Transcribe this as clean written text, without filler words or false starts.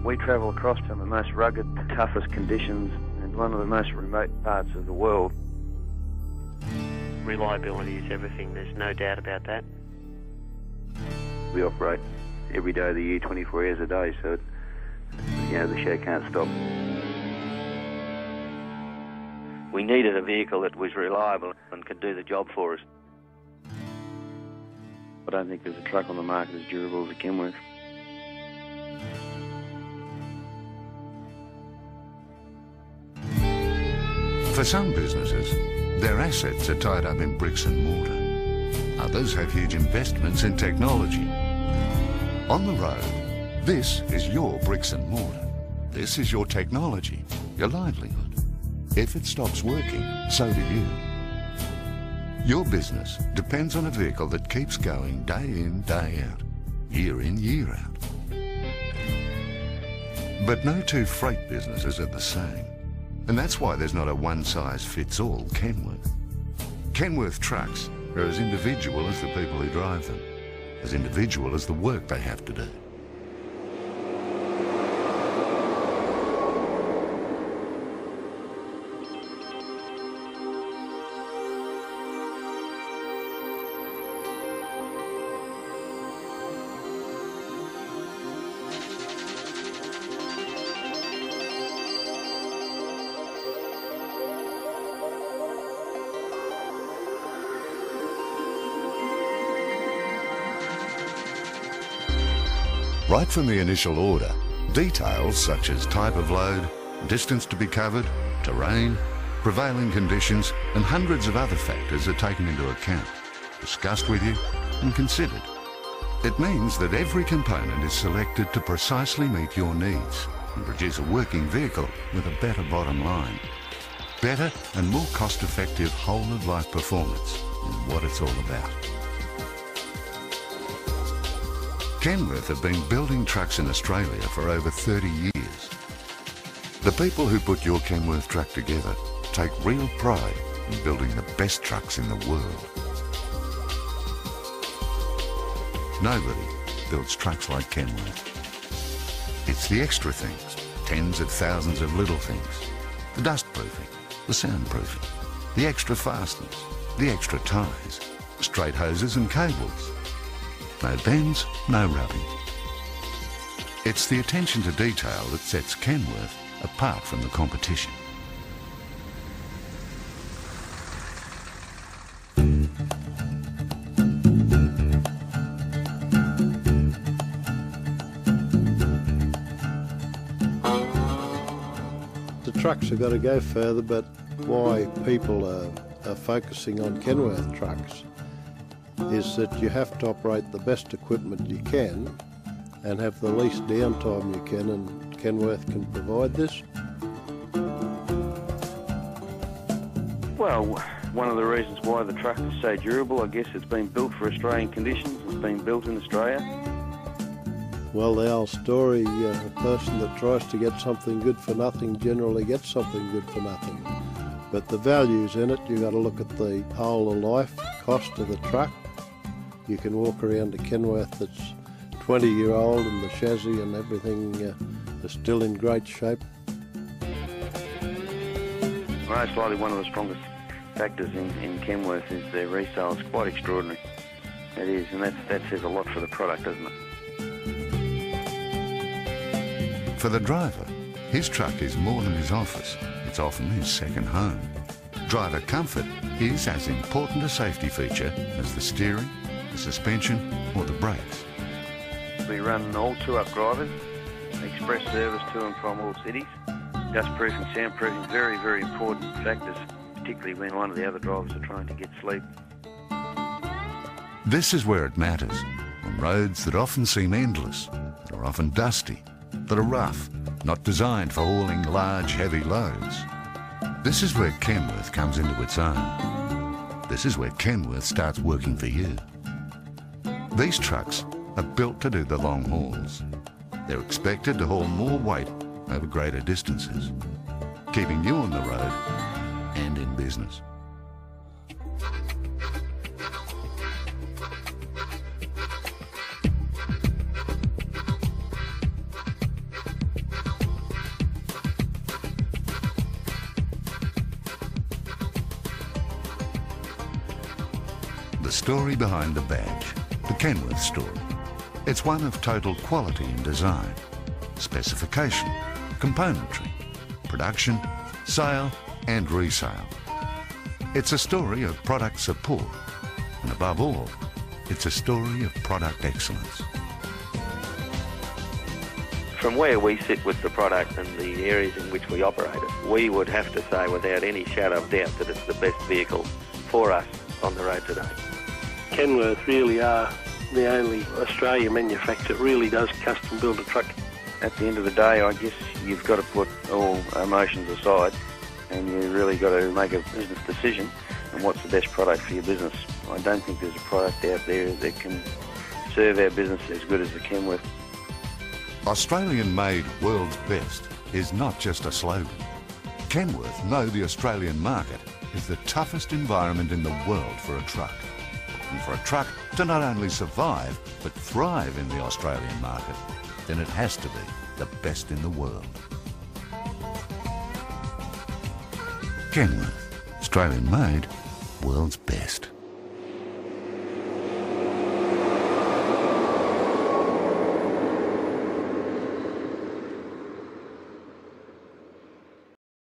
We travel across to the most rugged, toughest conditions and one of the most remote parts of the world. Reliability is everything, there's no doubt about that. We operate every day of the year, 24 hours a day, so the show can't stop. We needed a vehicle that was reliable and could do the job for us. I don't think there's a truck on the market as durable as a Kenworth. For some businesses, their assets are tied up in bricks and mortar. Others have huge investments in technology. On the road, this is your bricks and mortar. This is your technology, your livelihood. If it stops working, so do you. Your business depends on a vehicle that keeps going day in, day out, year in, year out. But no two freight businesses are the same. And that's why there's not a one-size-fits-all Kenworth. Kenworth trucks are as individual as the people who drive them, as individual as the work they have to do. Right from the initial order, details such as type of load, distance to be covered, terrain, prevailing conditions, and hundreds of other factors are taken into account, discussed with you, and considered. It means that every component is selected to precisely meet your needs and produce a working vehicle with a better bottom line. Better and more cost-effective whole-of-life performance is what it's all about. Kenworth have been building trucks in Australia for over 30 years. The people who put your Kenworth truck together take real pride in building the best trucks in the world. Nobody builds trucks like Kenworth. It's the extra things, tens of thousands of little things. The dust proofing, the soundproofing, the extra fasteners, the extra ties, straight hoses and cables. No bends, no rubbing. It's the attention to detail that sets Kenworth apart from the competition. The trucks have got to go further, but why people are focusing on Kenworth trucks is that you have to operate the best equipment you can and have the least downtime you can, and Kenworth can provide this. Well, one of the reasons why the truck is so durable, I guess it's been built for Australian conditions. It's been built in Australia. Well, the old story, a person that tries to get something good for nothing generally gets something good for nothing. But the values in it, you've got to look at the whole of life cost of the truck. You can walk around a Kenworth that's 20-year-old and the chassis and everything is still in great shape. Most likely one of the strongest factors in Kenworth is their resale. It's quite extraordinary. It is, and that says a lot for the product, doesn't it? For the driver, his truck is more than his office. It's often his second home. Driver comfort is as important a safety feature as the steering, the suspension or the brakes. We run all two-up drivers, express service to and from all cities. Dustproofing, soundproofing, very, very important factors, particularly when one of the other drivers are trying to get sleep. This is where it matters, on roads that often seem endless, that are often dusty, that are rough, not designed for hauling large, heavy loads. This is where Kenworth comes into its own. This is where Kenworth starts working for you. These trucks are built to do the long hauls. They're expected to haul more weight over greater distances, keeping you on the road and in business. story behind the badge, the Kenworth story. It's one of total quality in design, specification, componentry, production, sale and resale. It's a story of product support and above all, it's a story of product excellence. From where we sit with the product and the areas in which we operate it, we would have to say without any shadow of doubt that it's the best vehicle for us on the road today. Kenworth really are the only Australian manufacturer that really does custom build a truck. At the end of the day, I guess you've got to put all emotions aside and you really got to make a business decision on what's the best product for your business. I don't think there's a product out there that can serve our business as good as the Kenworth. Australian-made world's best is not just a slogan. Kenworth know the Australian market is the toughest environment in the world for a truck. And for a truck to not only survive, but thrive in the Australian market, then it has to be the best in the world. Kenworth, Australian-made, world's best.